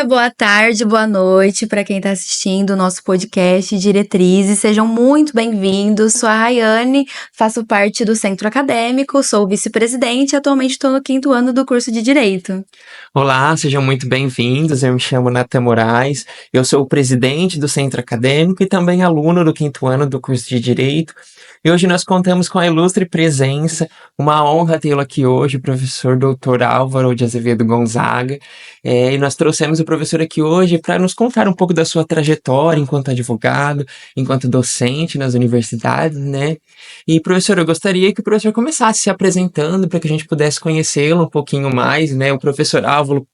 boa tarde, boa noite para quem está assistindo o nosso podcast Diretrizes. Sejam muito bem-vindos. Sou a Rayane, faço parte do Centro Acadêmico, sou vice-presidente e atualmente estou no 5º ano do curso de Direito. Olá, sejam muito bem-vindos. Eu me chamo Natan Moraes, eu sou o presidente do Centro Acadêmico e também aluno do 5º ano do curso de Direito. E hoje nós contamos com a ilustre presença, uma honra tê-lo aqui hoje, o professor Dr. Álvaro de Azevedo Gonzaga. E nós trouxemos o professor aqui hoje para nos contar um pouco da sua trajetória enquanto advogado, enquanto docente nas universidades, né? E, professor, eu gostaria que o professor começasse se apresentando para que a gente pudesse conhecê-lo um pouquinho mais, né? O professor Álvaro,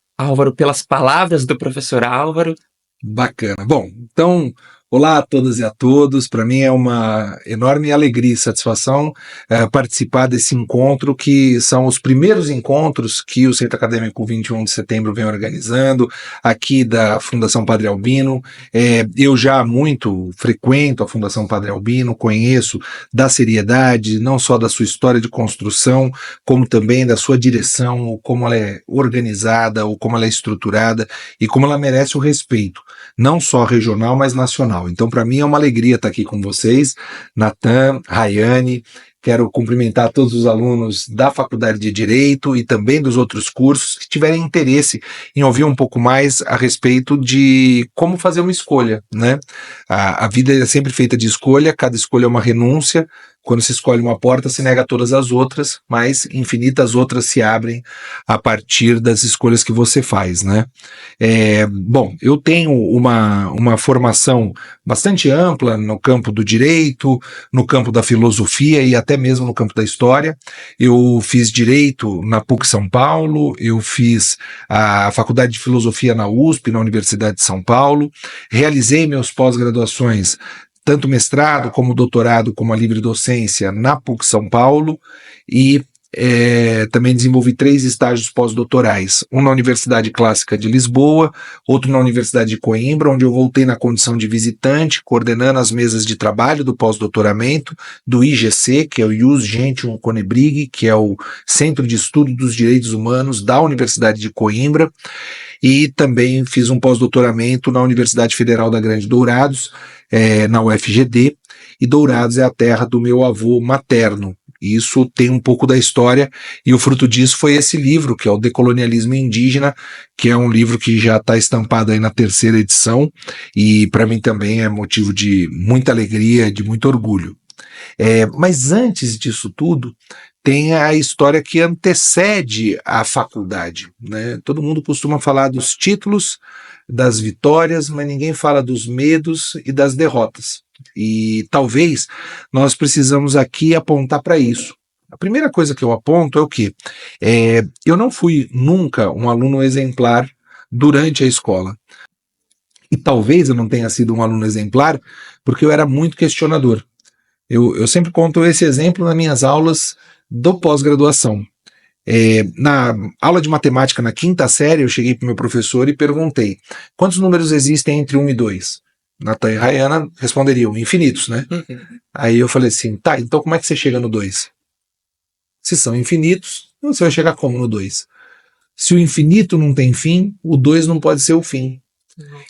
pelas palavras do professor Álvaro. Bacana. Bom, então, olá a todas e a todos. Para mim é uma enorme alegria e satisfação participar desse encontro, que são os primeiros encontros que o Centro Acadêmico 21 de Setembro vem organizando, aqui da Fundação Padre Albino. Eu já muito frequento a Fundação Padre Albino, conheço da seriedade, não só da sua história de construção, como também da sua direção, como ela é organizada, ou como ela é estruturada, e como ela merece o respeito, não só regional, mas nacional. Então, para mim é uma alegria estar aqui com vocês, Natan, Rayane. Quero cumprimentar todos os alunos da Faculdade de Direito e também dos outros cursos que tiverem interesse em ouvir um pouco mais a respeito de como fazer uma escolha, né? A vida é sempre feita de escolha, cada escolha é uma renúncia. Quando se escolhe uma porta, se nega todas as outras, mas infinitas outras se abrem a partir das escolhas que você faz, né? Bom, eu tenho uma formação bastante ampla no campo do direito, no campo da filosofia e até mesmo no campo da história. Eu fiz direito na PUC São Paulo, eu fiz a faculdade de filosofia na USP, na Universidade de São Paulo, realizei meus pós-graduações, tanto mestrado como doutorado, como a livre docência na PUC São Paulo, e também desenvolvi 3 estágios pós-doutorais, um na Universidade Clássica de Lisboa, outro na Universidade de Coimbra, onde eu voltei na condição de visitante, coordenando as mesas de trabalho do pós-doutoramento, do IGC, que é o Ius Gentium Conebrigi, que é o Centro de Estudo dos Direitos Humanos da Universidade de Coimbra, e também fiz um pós-doutoramento na Universidade Federal da Grande Dourados, na UFGD, e Dourados é a terra do meu avô materno. Isso tem um pouco da história, e o fruto disso foi esse livro, que é o Decolonialismo Indígena, que é um livro que já está estampado aí na 3ª edição, e para mim também é motivo de muita alegria, de muito orgulho. Mas antes disso tudo, tem a história que antecede a faculdade, né? Todo mundo costuma falar dos títulos, das vitórias, mas ninguém fala dos medos e das derrotas. E talvez nós precisamos aqui apontar para isso. A primeira coisa que eu aponto é o quê? Eu não fui nunca um aluno exemplar durante a escola. E talvez eu não tenha sido um aluno exemplar porque eu era muito questionador. Eu sempre conto esse exemplo nas minhas aulas do pós-graduação. Na aula de matemática na 5ª série, eu cheguei para o meu professor e perguntei: quantos números existem entre 1 e 2? Natan e Rayana responderiam: infinitos, né? Aí eu falei assim: tá, então como é que você chega no 2? Se são infinitos, você vai chegar como no 2? Se o infinito não tem fim, o 2 não pode ser o fim.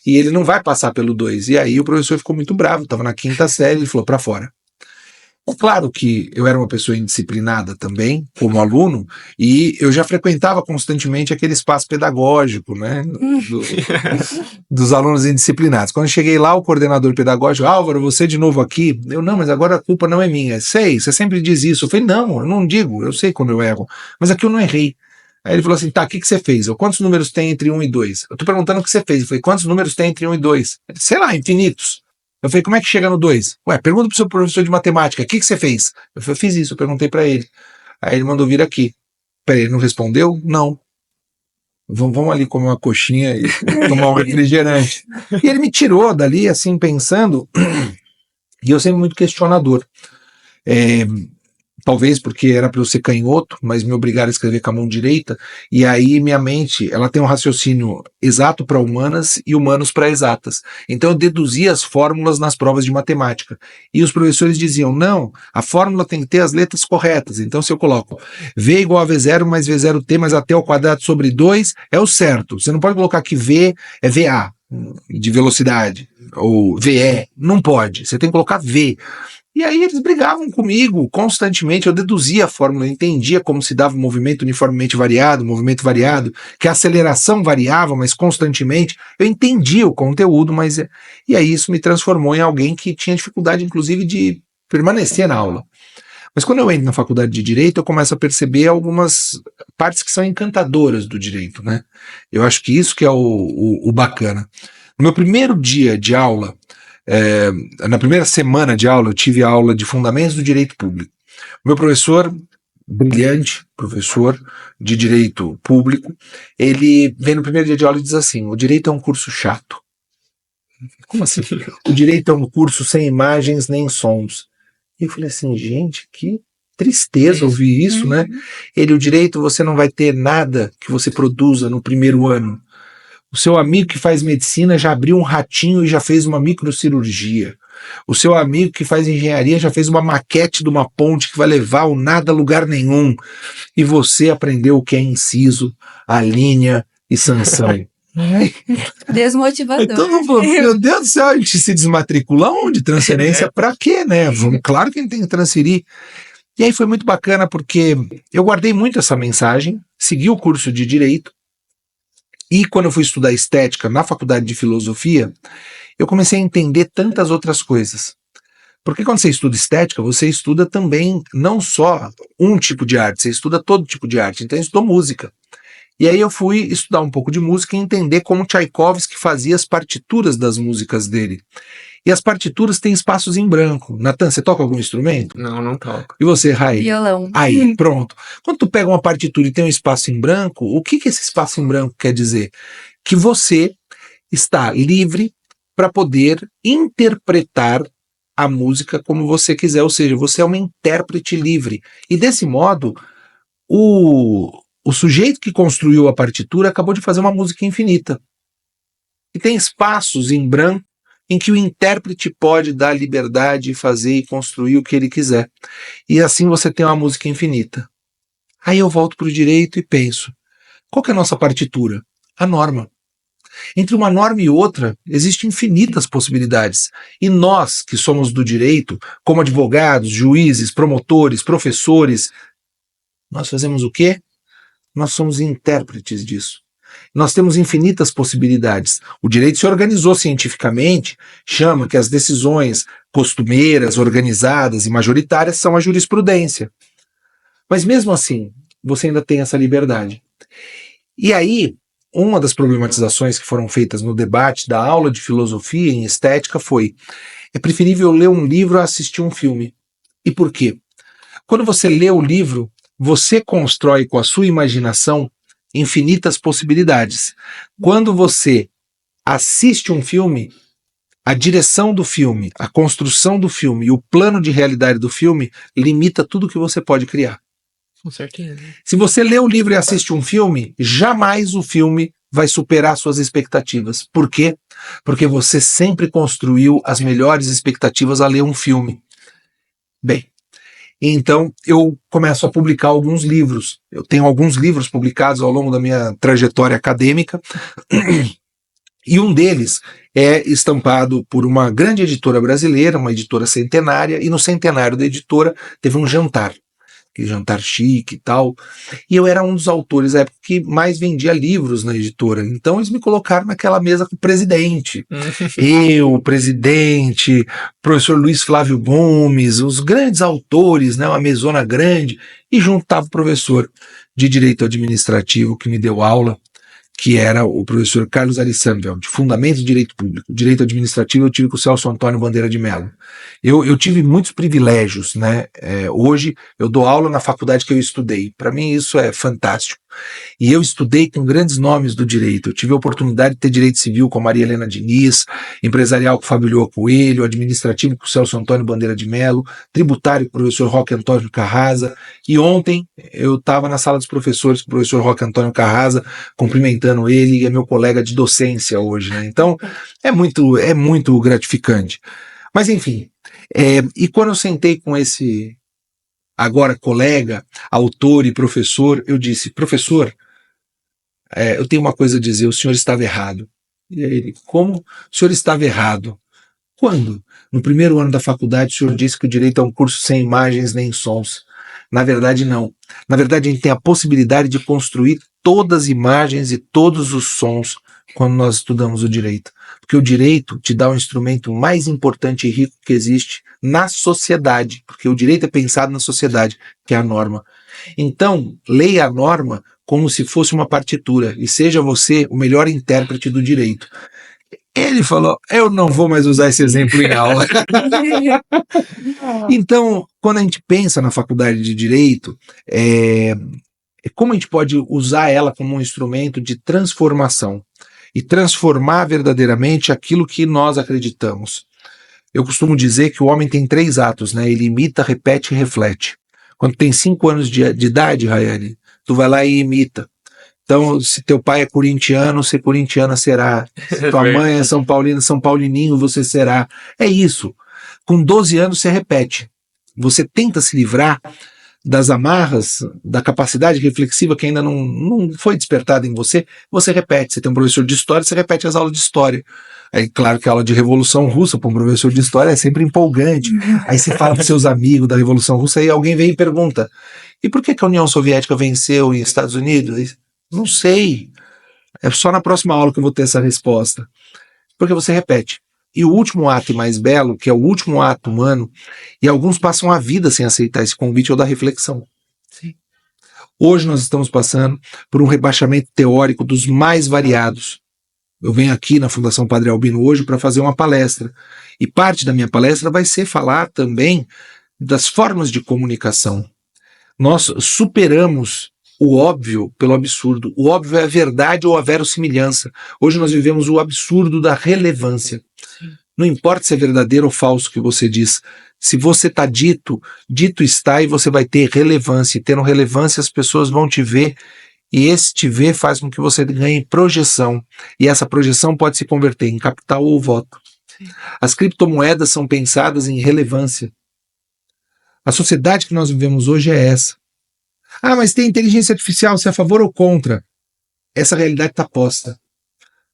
E ele não vai passar pelo 2. E aí o professor ficou muito bravo, estava na 5ª série, ele falou: pra fora. É claro que eu era uma pessoa indisciplinada também, como aluno, e eu já frequentava constantemente aquele espaço pedagógico, né, dos alunos indisciplinados. Quando eu cheguei lá, o coordenador pedagógico: Álvaro, você de novo aqui? Eu: não, mas agora a culpa não é minha. Sei, você sempre diz isso. Eu falei: não, eu não digo, eu sei quando eu erro, mas aqui eu não errei. Aí ele falou assim: tá, o que você fez? Quantos números tem entre 1 e 2? Eu tô perguntando o que você fez. Eu falei: quantos números tem entre 1 e 2? Ele: sei lá, infinitos. Eu falei: como é que chega no 2? Ué, pergunta pro seu professor de matemática, o que você fez? Eu falei: fiz isso, eu perguntei para ele. Aí ele mandou vir aqui. Peraí, ele não respondeu? Não. Vamos ali comer uma coxinha e tomar um refrigerante. E ele me tirou dali, assim, pensando, e eu sempre muito questionador. talvez porque era para eu ser canhoto, mas me obrigaram a escrever com a mão direita, e aí minha mente, ela tem um raciocínio exato para humanas e humanos para exatas. Então eu deduzia as fórmulas nas provas de matemática. E os professores diziam, não, a fórmula tem que ter as letras corretas. Então se eu coloco V igual a V0 mais V0t mais AT ao quadrado sobre 2, é o certo. Você não pode colocar que V é VA, de velocidade, ou VE, não pode. Você tem que colocar V. E aí eles brigavam comigo constantemente, eu deduzia a fórmula, eu entendia como se dava o movimento uniformemente variado, movimento variado, que a aceleração variava, mas constantemente, eu entendia o conteúdo, mas... E aí isso me transformou em alguém que tinha dificuldade, inclusive, de permanecer na aula. Mas quando eu entro na faculdade de Direito, eu começo a perceber algumas partes que são encantadoras do direito, né? Eu acho que isso que é o bacana. No meu primeiro dia de aula, na primeira semana de aula, eu tive aula de Fundamentos do Direito Público. O meu professor, brilhante, professor de Direito Público, ele vem no primeiro dia de aula e diz assim, o direito é um curso chato. Como assim? O direito é um curso sem imagens nem sons. E eu falei assim, gente, que tristeza ouvir isso, né? O direito você não vai ter nada que você produza no primeiro ano. O seu amigo que faz medicina já abriu um ratinho e já fez uma microcirurgia. O seu amigo que faz engenharia já fez uma maquete de uma ponte que vai levar o nada a lugar nenhum. E você aprendeu o que é inciso, a linha e sanção. Desmotivador. Então, meu Deus do céu, a gente se desmatricula onde? Transferência pra quê, né? Claro que a gente tem que transferir. E aí foi muito bacana porque eu guardei muito essa mensagem, segui o curso de Direito, e quando eu fui estudar estética na faculdade de filosofia, eu comecei a entender tantas outras coisas. Porque quando você estuda estética, você estuda também não só um tipo de arte, você estuda todo tipo de arte. Então eu estudou música. E aí eu fui estudar um pouco de música e entender como Tchaikovsky fazia as partituras das músicas dele. E as partituras têm espaços em branco. Natan, você toca algum instrumento? Não, não toco. E você, Rai? Violão. Aí, pronto. Quando tu pega uma partitura e tem um espaço em branco, o que esse espaço em branco quer dizer? Que você está livre para poder interpretar a música como você quiser, ou seja, você é uma intérprete livre. E desse modo, o sujeito que construiu a partitura acabou de fazer uma música infinita. E tem espaços em branco em que o intérprete pode dar liberdade e fazer e construir o que ele quiser. E assim você tem uma música infinita. Aí eu volto para o direito e penso, qual que é a nossa partitura? A norma. Entre uma norma e outra, existem infinitas possibilidades. E nós, que somos do direito, como advogados, juízes, promotores, professores, nós fazemos o quê? Nós somos intérpretes disso. Nós temos infinitas possibilidades. O direito se organizou cientificamente, chama que as decisões costumeiras, organizadas e majoritárias são a jurisprudência. Mas mesmo assim, você ainda tem essa liberdade. E aí, uma das problematizações que foram feitas no debate da aula de filosofia em estética foi: é preferível ler um livro a assistir um filme. E por quê? Quando você lê o livro, você constrói com a sua imaginação infinitas possibilidades. Quando você assiste um filme, a direção do filme, a construção do filme e o plano de realidade do filme limita tudo que você pode criar. Com certeza. Se você lê o livro e assiste um filme, jamais o filme vai superar suas expectativas. Por quê? Porque você sempre construiu as melhores expectativas a ler um filme. Bem, então eu começo a publicar alguns livros. Eu tenho alguns livros publicados ao longo da minha trajetória acadêmica, e um deles é estampado por uma grande editora brasileira, uma editora centenária, e no centenário da editora teve um jantar. Aquele jantar chique e tal, e eu era um dos autores da época que mais vendia livros na editora, então eles me colocaram naquela mesa com o presidente, eu, o presidente, professor Luiz Flávio Gomes, os grandes autores, né, uma mesona grande, e junto estava o professor de Direito Administrativo que me deu aula, que era o professor Carlos Arissanvel, de Fundamentos do Direito Público. Direito Administrativo eu tive com o Celso Antônio Bandeira de Mello. Eu tive muitos privilégios, né? Hoje eu dou aula na faculdade que eu estudei. Para mim isso é fantástico. E eu estudei com grandes nomes do direito. Eu tive a oportunidade de ter direito civil com a Maria Helena Diniz, empresarial com o Fábio Lhoa Coelho, administrativo com o Celso Antônio Bandeira de Mello, tributário com o professor Roque Antônio Carrasa. E ontem eu estava na sala dos professores com o professor Roque Antônio Carrasa, cumprimentando ele, e é meu colega de docência hoje, né? Então é muito gratificante. Mas enfim, e quando eu sentei com esse agora colega, autor e professor, eu disse: professor, eu tenho uma coisa a dizer, o senhor estava errado. E aí ele: como o senhor estava errado? Quando? No primeiro ano da faculdade o senhor disse que o direito é um curso sem imagens nem sons. Na verdade não. Na verdade a gente tem a possibilidade de construir todas as imagens e todos os sons quando nós estudamos o direito. Porque o direito te dá o instrumento mais importante e rico que existe na sociedade, porque o direito é pensado na sociedade, que é a norma. Então, leia a norma como se fosse uma partitura e seja você o melhor intérprete do direito. Ele falou: eu não vou mais usar esse exemplo em aula. Então, quando a gente pensa na faculdade de Direito, como a gente pode usar ela como um instrumento de transformação e transformar verdadeiramente aquilo que nós acreditamos. Eu costumo dizer que o homem tem 3 atos, né? Ele imita, repete e reflete. Quando tem 5 anos de idade, Rayane, tu vai lá e imita. Então, se teu pai é corintiano, ser corintiana será. Se tua mãe é São Paulina, São Paulininho, você será. É isso. Com 12 anos você repete. Você tenta se livrar das amarras, da capacidade reflexiva que ainda não foi despertada em você, você repete. Você tem um professor de história, você repete as aulas de história. Aí, claro que a aula de Revolução Russa para um professor de história é sempre empolgante. Aí você fala para seus amigos da Revolução Russa, aí alguém vem e pergunta: e por que a União Soviética venceu os Estados Unidos? Não sei. É só na próxima aula que eu vou ter essa resposta. Porque você repete. E o último ato mais belo, que é o último ato humano, e alguns passam a vida sem aceitar esse convite, é o da reflexão. Sim. Hoje nós estamos passando por um rebaixamento teórico dos mais variados. Eu venho aqui na Fundação Padre Albino hoje para fazer uma palestra. E parte da minha palestra vai ser falar também das formas de comunicação. Nós superamos o óbvio pelo absurdo. O óbvio é a verdade ou a verossimilhança. Hoje nós vivemos o absurdo da relevância. Sim. Não importa se é verdadeiro ou falso o que você diz. Se você está dito está, e você vai ter relevância. E tendo relevância, as pessoas vão te ver. E esse te ver faz com que você ganhe projeção. E essa projeção pode se converter em capital ou voto. Sim. As criptomoedas são pensadas em relevância. A sociedade que nós vivemos hoje é essa. Ah, mas tem inteligência artificial, você é a favor ou contra? Essa realidade está posta.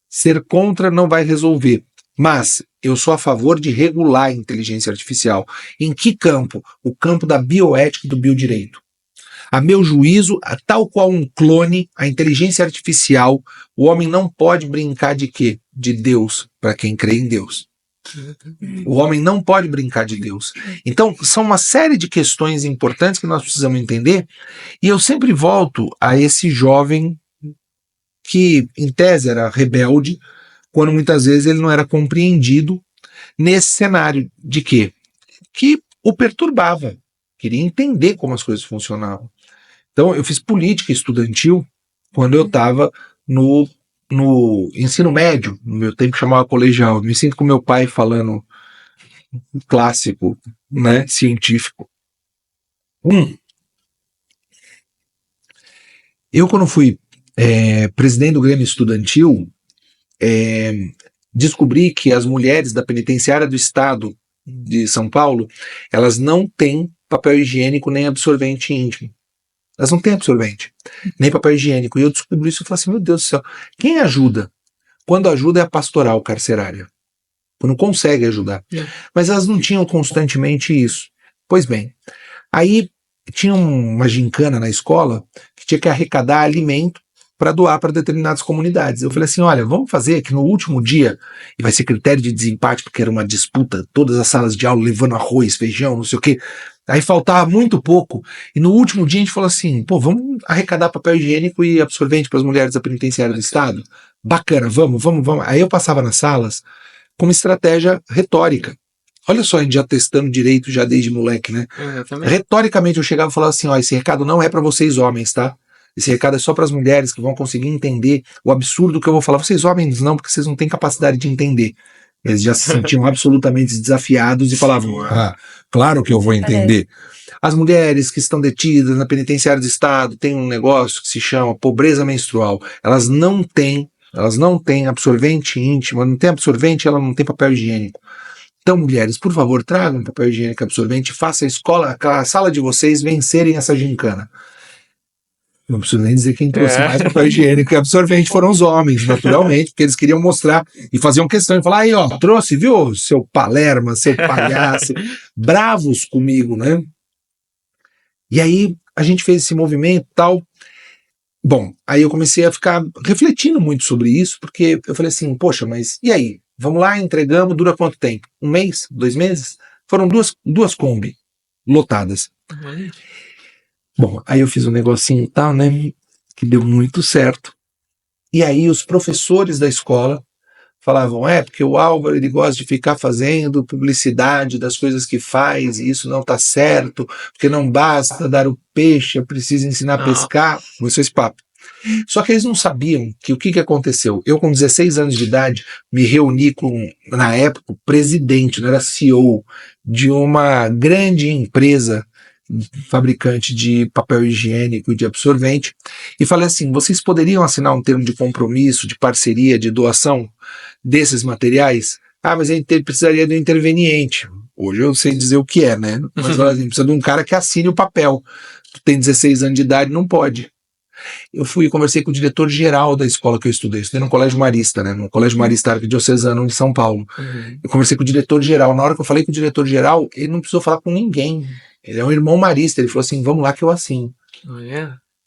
Ser contra não vai resolver. Mas eu sou a favor de regular a inteligência artificial. Em que campo? O campo da bioética e do biodireito. A meu juízo, tal qual um clone, a inteligência artificial, o homem não pode brincar de quê? De Deus, para quem crê em Deus. O homem não pode brincar de Deus. Então, são uma série de questões importantes que nós precisamos entender, e eu sempre volto a esse jovem que, em tese, era rebelde, quando muitas vezes ele não era compreendido nesse cenário de quê? Que o perturbava, queria entender como as coisas funcionavam. Então, eu fiz política estudantil quando eu estava no ensino médio, no meu tempo chamava colegial. Me sinto com meu pai falando clássico, né, científico. Eu, quando fui presidente do Grêmio Estudantil, descobri que as mulheres da penitenciária do Estado de São Paulo, elas não têm papel higiênico nem absorvente íntimo. Elas não têm absorvente, nem papel higiênico. E eu descobri isso e falei assim: meu Deus do céu, quem ajuda? Quando ajuda é a pastoral carcerária. Quando consegue ajudar. Mas elas não tinham constantemente isso. Pois bem, aí tinha uma gincana na escola que tinha que arrecadar alimento para doar para determinadas comunidades. Eu falei assim: olha, vamos fazer que no último dia, e vai ser critério de desempate, porque era uma disputa, todas as salas de aula levando arroz, feijão, não sei o quê. Aí faltava muito pouco, e no último dia a gente falou assim: pô, vamos arrecadar papel higiênico e absorvente para as mulheres da penitenciária do Estado? Bacana, vamos. Aí eu passava nas salas com uma estratégia retórica. Olha só, a gente já testando direito já desde moleque, né? Retoricamente eu chegava e falava assim: ó, esse recado não é para vocês homens, tá? Esse recado é só para as mulheres que vão conseguir entender o absurdo que eu vou falar. Vocês homens não, porque vocês não têm capacidade de entender. Eles já se sentiam absolutamente desafiados e falavam, claro que eu vou entender. As mulheres que estão detidas na penitenciária do Estado têm um negócio que se chama pobreza menstrual. Elas não têm absorvente íntimo, não tem absorvente, ela não tem papel higiênico. Então, mulheres, por favor, tragam papel higiênico e absorvente, faça a escola, a sala de vocês vencerem essa gincana. Não preciso nem dizer quem trouxe mais papel higiênico e absorvente foram os homens, naturalmente, porque eles queriam mostrar e faziam questão de falar, aí ó, trouxe, viu, seu palerma, seu palhaço, bravos comigo, né? E aí a gente fez esse movimento e tal. Bom, aí eu comecei a ficar refletindo muito sobre isso, porque eu falei assim, poxa, mas e aí? Vamos lá, entregamos, dura quanto tempo? 1 mês? 2 meses? Foram duas Kombi lotadas. Bom, aí eu fiz um negocinho e tal, né, que deu muito certo. E aí os professores da escola falavam, porque o Álvaro, ele gosta de ficar fazendo publicidade das coisas que faz, e isso não tá certo, porque não basta dar o peixe, é preciso ensinar a pescar. Começou esse papo. Só que eles não sabiam que o que aconteceu. Eu, com 16 anos de idade, me reuni com, na época, o presidente, não era CEO, de uma grande empresa fabricante de papel higiênico e de absorvente, e falei assim, vocês poderiam assinar um termo de compromisso, de parceria, de doação desses materiais? Mas a gente precisaria de um interveniente. Hoje eu sei dizer o que é, né? Mas assim, precisa de um cara que assine o papel. Tu tem 16 anos de idade, não pode. Eu fui e conversei com o diretor-geral da escola que eu estudei no Colégio Marista, né? No Colégio Marista Arquidiocesano de São Paulo. Eu conversei com o diretor-geral. Na hora que eu falei com o diretor-geral, ele não precisou falar com ninguém. Ele é um irmão marista, ele falou assim, vamos lá que eu assino.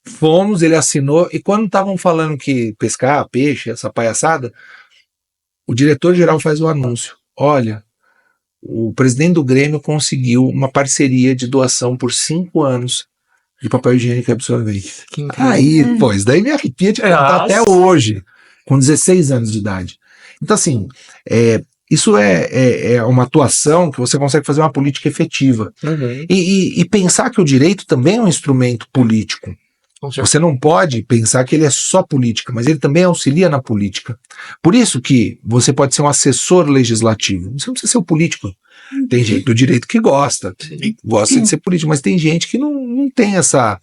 Fomos, ele assinou, e quando estavam falando que pescar, peixe, essa palhaçada, o diretor-geral faz o anúncio, olha, o presidente do Grêmio conseguiu uma parceria de doação por 5 anos de papel higiênico e absorvente. Aí, pois, daí me arrepia de contar até hoje, com 16 anos de idade. Então assim, isso é uma atuação que você consegue fazer uma política efetiva. E pensar que o direito também é um instrumento político. Você não pode pensar que ele é só política, mas ele também auxilia na política. Por isso que você pode ser um assessor legislativo. Você não precisa ser um político. Tem gente do direito que gosta de ser político, mas tem gente que não tem essa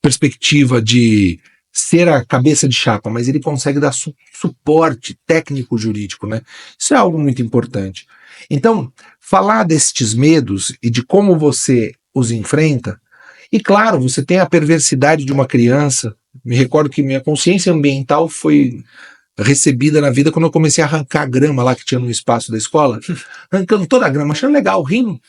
perspectiva de ser a cabeça de chapa, mas ele consegue dar suporte técnico-jurídico, né? Isso é algo muito importante. Então, falar destes medos e de como você os enfrenta, e claro, você tem a perversidade de uma criança. Me recordo que minha consciência ambiental foi recebida na vida quando eu comecei a arrancar a grama lá que tinha no espaço da escola, arrancando toda a grama, achando legal, rindo.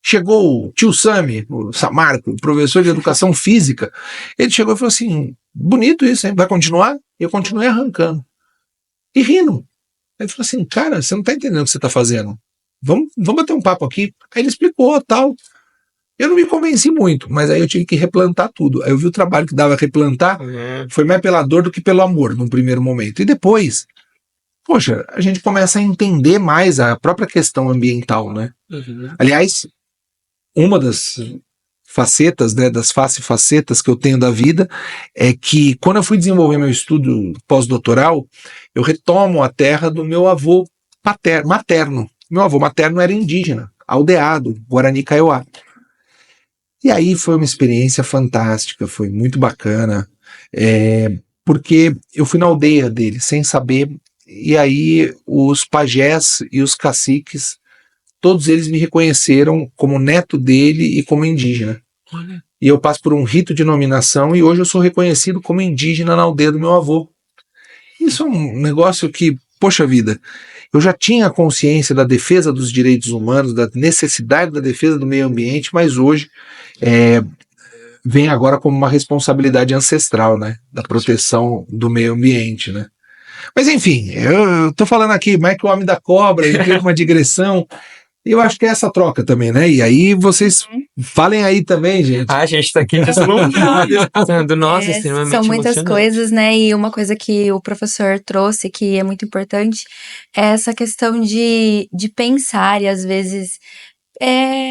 Chegou o tio Sami, o Samarco, o professor de educação física, ele chegou e falou assim, bonito isso, hein? Vai continuar? E eu continuei arrancando. E rindo. Ele falou assim, cara, você não tá entendendo o que você tá fazendo. Vamos bater um papo aqui. Aí ele explicou, tal. Eu não me convenci muito, mas aí eu tive que replantar tudo. Aí eu vi o trabalho que dava a replantar, foi mais pela dor do que pelo amor, num primeiro momento. E depois, poxa, a gente começa a entender mais a própria questão ambiental, né? Aliás, uma das facetas, né, das facetas que eu tenho da vida, é que quando eu fui desenvolver meu estudo pós-doutoral, eu retomo a terra do meu avô materno. Meu avô materno era indígena, aldeado, Guarani Kaiowá. E aí foi uma experiência fantástica, foi muito bacana, porque eu fui na aldeia dele sem saber, e aí os pajés e os caciques, todos eles me reconheceram como neto dele e como indígena. Olha. E eu passo por um rito de nominação e hoje eu sou reconhecido como indígena na aldeia do meu avô. Isso é um negócio que, poxa vida, eu já tinha consciência da defesa dos direitos humanos, da necessidade da defesa do meio ambiente, mas hoje vem agora como uma responsabilidade ancestral, né, da proteção do meio ambiente, né. Mas enfim, eu tô falando aqui, mais que o homem da cobra, ele teve uma digressão. Eu acho que é essa troca também, né? E aí vocês falem aí também, gente. A gente tá aqui deslumbrado. Nossa, extremamente são muitas emocionante. coisas, né? E uma coisa que o professor trouxe, que é muito importante, é essa questão de pensar e às vezes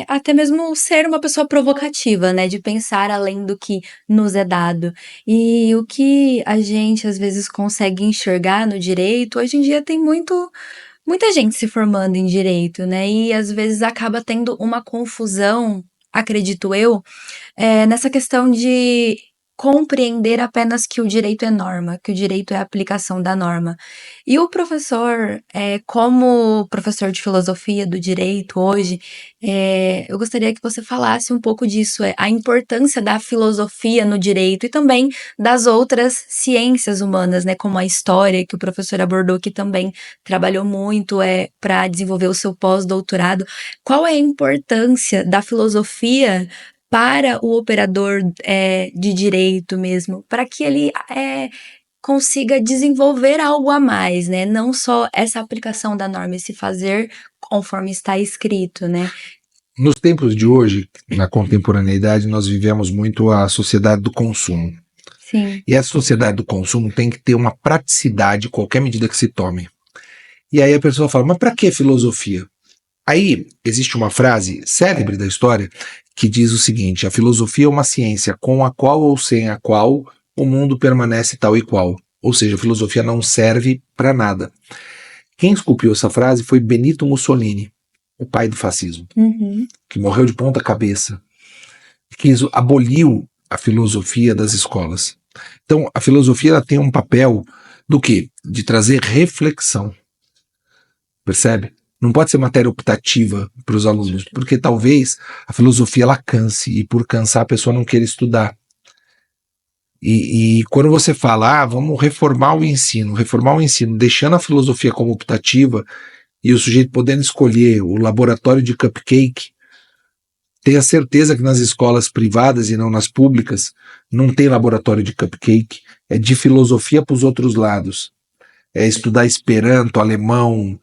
até mesmo ser uma pessoa provocativa, né? De pensar além do que nos é dado. E o que a gente às vezes consegue enxergar no direito, hoje em dia tem muita gente se formando em direito, né? E às vezes acaba tendo uma confusão, acredito eu, nessa questão de compreender apenas que o direito é norma, que o direito é a aplicação da norma. E o professor, como professor de filosofia do direito hoje, eu gostaria que você falasse um pouco disso, a importância da filosofia no direito e também das outras ciências humanas, né, como a história, que o professor abordou, que também trabalhou muito para desenvolver o seu pós-doutorado. Qual é a importância da filosofia para o operador de direito mesmo, para que ele consiga desenvolver algo a mais, né? Não só essa aplicação da norma e se fazer conforme está escrito, né? Nos tempos de hoje, na contemporaneidade, nós vivemos muito a sociedade do consumo. Sim. E essa sociedade do consumo tem que ter uma praticidade, qualquer medida que se tome. E aí a pessoa fala, mas para que filosofia? Aí existe uma frase célebre da história que diz o seguinte: a filosofia é uma ciência com a qual ou sem a qual o mundo permanece tal e qual. Ou seja, a filosofia não serve para nada. Quem esculpiu essa frase foi Benito Mussolini, o pai do fascismo, que morreu de ponta cabeça, que aboliu a filosofia das escolas. Então, a filosofia ela tem um papel do quê? De trazer reflexão. Percebe? Não pode ser matéria optativa para os alunos, porque talvez a filosofia ela canse, e por cansar a pessoa não queira estudar. E quando você fala, vamos reformar o ensino, deixando a filosofia como optativa e o sujeito podendo escolher o laboratório de cupcake, tenha certeza que nas escolas privadas e não nas públicas não tem laboratório de cupcake, é de filosofia para os outros lados. É estudar Esperanto, alemão,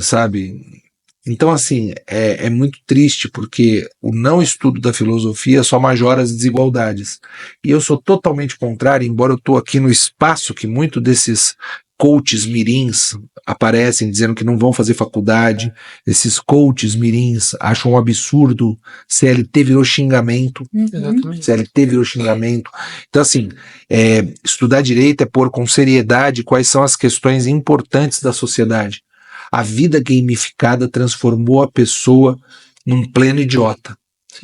sabe? Então, assim, é muito triste porque o não estudo da filosofia só majora as desigualdades. E eu sou totalmente contrário, embora eu estou aqui no espaço que muito desses coaches mirins aparecem dizendo que não vão fazer faculdade, esses coaches mirins acham um absurdo, CLT virou xingamento, CLT virou xingamento. Então, assim, estudar direito é pôr com seriedade quais são as questões importantes da sociedade. A vida gamificada transformou a pessoa num pleno idiota.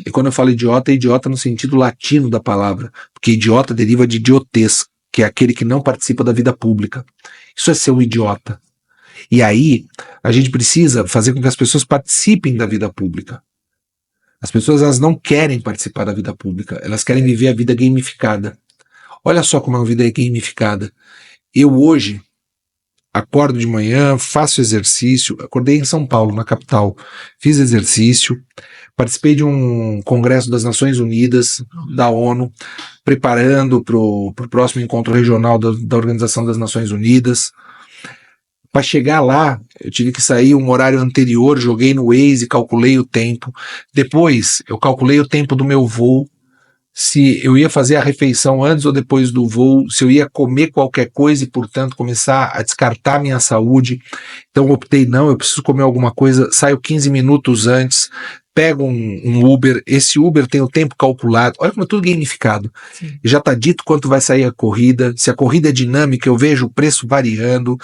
E quando eu falo idiota, é idiota no sentido latino da palavra, porque idiota deriva de idiotez, que é aquele que não participa da vida pública. Isso é ser um idiota. E aí, a gente precisa fazer com que as pessoas participem da vida pública. As pessoas elas não querem participar da vida pública, elas querem viver a vida gamificada. Olha só como é uma vida gamificada. Eu hoje acordo de manhã, faço exercício, acordei em São Paulo, na capital, fiz exercício, participei de um congresso das Nações Unidas, da ONU, preparando para o próximo encontro regional da Organização das Nações Unidas. Para chegar lá, eu tive que sair um horário anterior, joguei no Waze, calculei o tempo. Depois, eu calculei o tempo do meu voo, se eu ia fazer a refeição antes ou depois do voo, se eu ia comer qualquer coisa e, portanto, começar a descartar minha saúde. Então, optei, não, eu preciso comer alguma coisa, saio 15 minutos antes, pego um Uber, esse Uber tem o tempo calculado, olha como é tudo gamificado. Sim. Já está dito quanto vai sair a corrida, se a corrida é dinâmica, eu vejo o preço variando.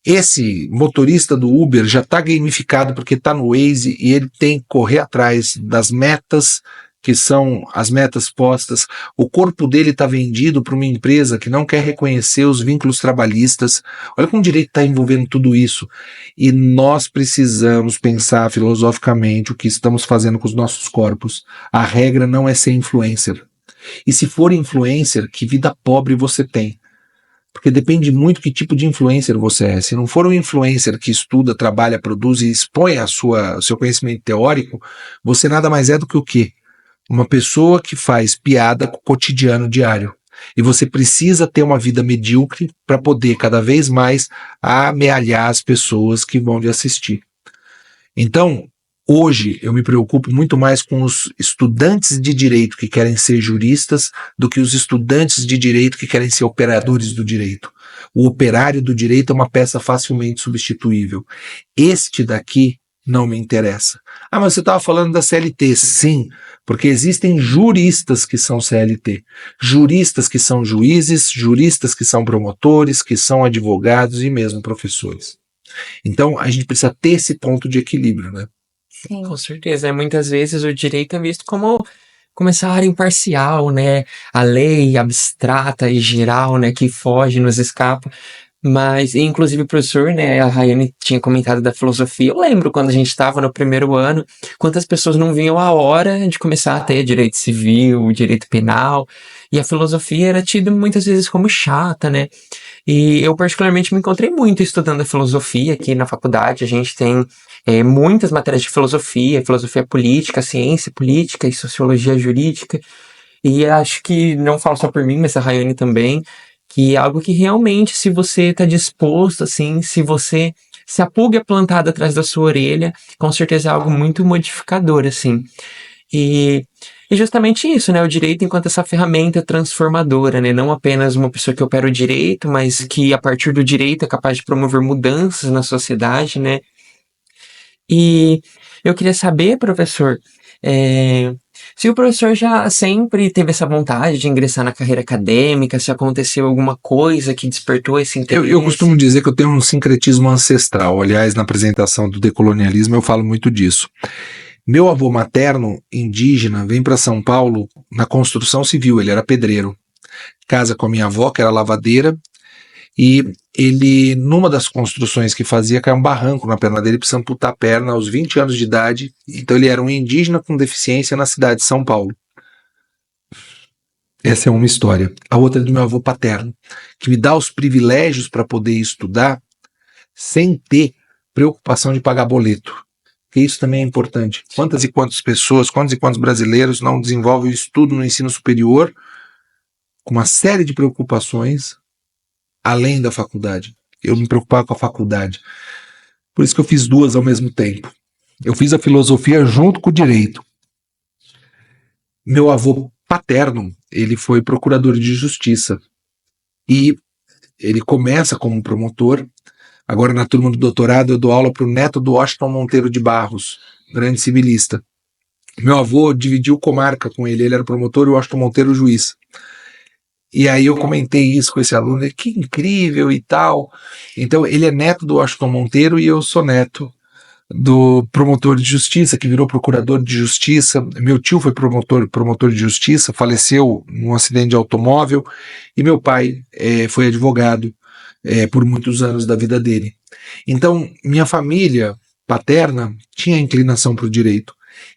Esse motorista do Uber já está gamificado porque está no Waze e ele tem que correr atrás das metas, que são as metas postas. O corpo dele está vendido para uma empresa que não quer reconhecer os vínculos trabalhistas. Olha como o direito está envolvendo tudo isso. E nós precisamos pensar filosoficamente o que estamos fazendo com os nossos corpos. A regra não é ser influencer. E se for influencer, que vida pobre você tem? Porque depende muito que tipo de influencer você é. Se não for um influencer que estuda, trabalha, produz e expõe o seu conhecimento teórico, você nada mais é do que o quê? Uma pessoa que faz piada com o cotidiano diário. E você precisa ter uma vida medíocre para poder cada vez mais amealhar as pessoas que vão lhe assistir. Então, hoje eu me preocupo muito mais com os estudantes de direito que querem ser juristas do que os estudantes de direito que querem ser operadores do direito. O operário do direito é uma peça facilmente substituível. Este daqui não me interessa. Ah, mas você estava falando da CLT. Sim, porque existem juristas que são CLT, juristas que são juízes, juristas que são promotores, que são advogados e mesmo professores. Então, a gente precisa ter esse ponto de equilíbrio, né? Sim. Com certeza, né? Muitas vezes o direito é visto como essa área imparcial, né? A lei abstrata e geral, né? Que foge, nos escapa. Mas, inclusive, o professor, né? A Rayane tinha comentado da filosofia. Eu lembro quando a gente estava no primeiro ano, quantas pessoas não vinham a hora de começar a ter direito civil, direito penal. E a filosofia era tida muitas vezes como chata, né? E eu particularmente me encontrei muito estudando a filosofia aqui na faculdade. A gente tem muitas matérias de filosofia, filosofia política, ciência política e sociologia jurídica. E acho que, não falo só por mim, mas a Rayane também, que é algo que realmente, se você está disposto, assim, se a pulga é plantada atrás da sua orelha, com certeza é algo muito modificador, assim. E, e justamente isso, né? O direito enquanto essa ferramenta transformadora, né? Não apenas uma pessoa que opera o direito, mas que a partir do direito é capaz de promover mudanças na sociedade, né? E eu queria saber, professor, se o professor já sempre teve essa vontade de ingressar na carreira acadêmica, se aconteceu alguma coisa que despertou esse interesse. Eu costumo dizer que eu tenho um sincretismo ancestral. Aliás, na apresentação do decolonialismo eu falo muito disso. Meu avô materno, indígena, vem para São Paulo na construção civil, ele era pedreiro. Casa com a minha avó, que era lavadeira, e ele, numa das construções que fazia, caiu um barranco na perna dele, precisa amputar a perna aos 20 anos de idade. Então ele era um indígena com deficiência na cidade de São Paulo. Essa é uma história. A outra é do meu avô paterno, que me dá os privilégios para poder estudar sem ter preocupação de pagar boleto. Porque isso também é importante. Quantas e quantas pessoas, quantos e quantos brasileiros não desenvolvem o estudo no ensino superior com uma série de preocupações além da faculdade? Eu me preocupava com a faculdade. Por isso que eu fiz duas ao mesmo tempo. Eu fiz a filosofia junto com o direito. Meu avô paterno, ele foi procurador de justiça. E ele começa como promotor. Agora, na turma do doutorado, eu dou aula para o neto do Washington Monteiro de Barros, grande civilista. Meu avô dividiu comarca com ele. Ele era promotor e o Washington Monteiro juiz. E aí eu comentei isso com esse aluno, que incrível e tal. Então, ele é neto do Washington Monteiro e eu sou neto do promotor de justiça, que virou procurador de justiça. Meu tio foi promotor de justiça, faleceu num acidente de automóvel, e meu pai foi advogado por muitos anos da vida dele. Então, minha família paterna tinha inclinação para o direito.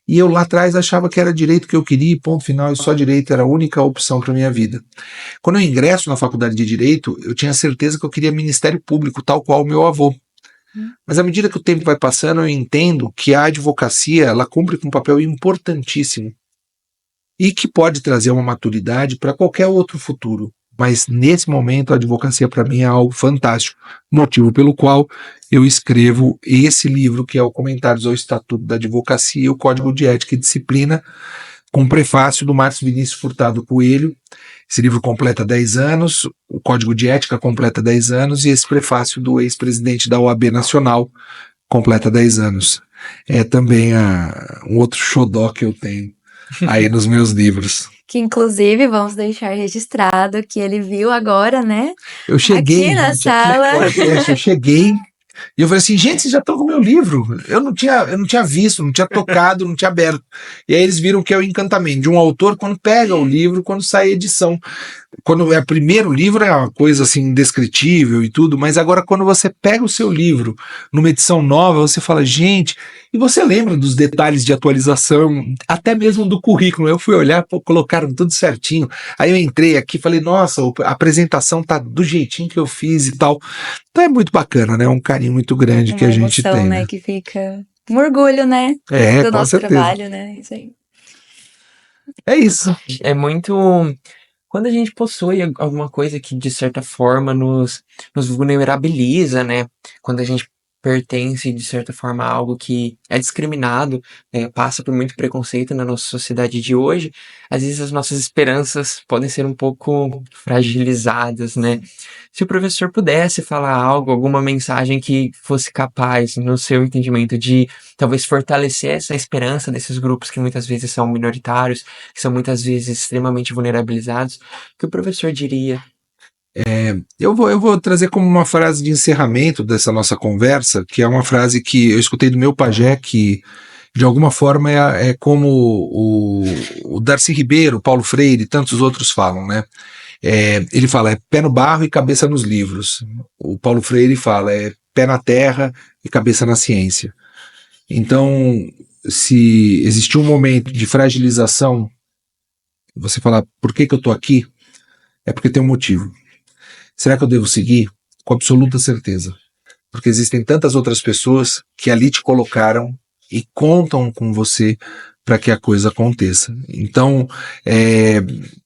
E eu lá atrás achava que era direito que eu queria, e ponto final, e só direito era a única opção para minha vida. Quando eu ingresso na faculdade de Direito, eu tinha certeza que eu queria Ministério Público, tal qual o meu avô. Mas à medida que o tempo vai passando, eu entendo que a advocacia ela cumpre com um papel importantíssimo e que pode trazer uma maturidade para qualquer outro futuro. Mas nesse momento a advocacia para mim é algo fantástico, motivo pelo qual eu escrevo esse livro que é o Comentários ao Estatuto da Advocacia e o Código de Ética e Disciplina, com um prefácio do Márcio Vinícius Furtado Coelho. Esse livro completa 10 anos, o Código de Ética completa 10 anos e esse prefácio do ex-presidente da OAB Nacional completa 10 anos. É também um outro xodó que eu tenho aí nos meus livros. Que inclusive vamos deixar registrado que ele viu agora, né? Eu cheguei, aqui na gente, sala. eu cheguei e eu falei assim, gente, vocês já estão com o meu livro. Eu não tinha visto, não tinha tocado, não tinha aberto. E aí eles viram que é o encantamento de um autor quando pega o livro, quando sai a edição. Quando é primeiro livro é uma coisa assim indescritível e tudo, mas agora quando você pega o seu livro numa edição nova, você fala, gente, e você lembra dos detalhes de atualização, até mesmo do currículo. Eu fui olhar, pô, colocaram tudo certinho. Aí eu entrei aqui e falei, nossa, a apresentação tá do jeitinho que eu fiz e tal. Então é muito bacana, né? É um carinho muito grande que a gente emoção, tem, né? Que fica um orgulho, né? com Do nosso certeza. trabalho, né? Isso aí. É isso. É muito... Quando a gente possui alguma coisa que, de certa forma, nos vulnerabiliza, né? Quando a gente pertence, de certa forma, a algo que é discriminado, passa por muito preconceito na nossa sociedade de hoje, às vezes as nossas esperanças podem ser um pouco fragilizadas, né? Se o professor pudesse falar algo, alguma mensagem que fosse capaz, no seu entendimento, de talvez fortalecer essa esperança desses grupos que muitas vezes são minoritários, que são muitas vezes extremamente vulnerabilizados, o que o professor diria? Eu vou trazer como uma frase de encerramento dessa nossa conversa, que é uma frase que eu escutei do meu pajé, que de alguma forma é como o Darcy Ribeiro, Paulo Freire e tantos outros falam, né? Ele fala, é pé no barro e cabeça nos livros. O Paulo Freire fala, é pé na terra e cabeça na ciência. Então, se existir um momento de fragilização, você falar, por que eu tô aqui? É porque tem um motivo. Será que eu devo seguir? Com absoluta certeza. Porque existem tantas outras pessoas que ali te colocaram e contam com você para que a coisa aconteça. Então,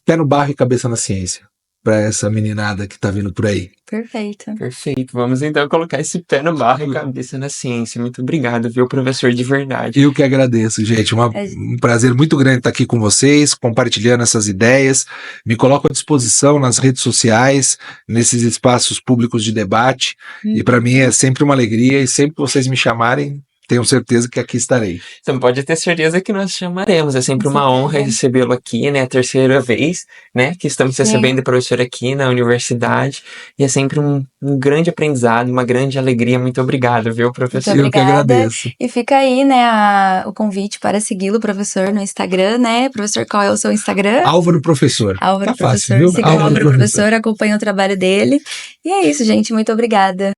pé no barro e cabeça na ciência, para essa meninada que está vindo por aí. Perfeito. Perfeito. Vamos então colocar esse pé no barro e cabeça na ciência. Muito obrigado, viu, professor, de verdade. Eu que agradeço, gente. Um prazer muito grande estar aqui com vocês, compartilhando essas ideias. Me coloco à disposição nas redes sociais, nesses espaços públicos de debate. E para mim é sempre uma alegria, e sempre que vocês me chamarem, tenho certeza que aqui estarei. Então pode ter certeza que nós chamaremos. É sempre uma honra recebê-lo aqui, né? A terceira vez, né? Que estamos recebendo o professor aqui na universidade. E é sempre um grande aprendizado, uma grande alegria. Muito obrigado, viu, professor? Muito obrigada. Eu que agradeço. E fica aí, né, o convite para segui-lo, professor, no Instagram, né? Professor, qual é o seu Instagram? Álvaro Professor. Álvaro Tá fácil, Professor. viu? Siga o Álvaro Professor, acompanhe o trabalho dele. E é isso, gente. Muito obrigada.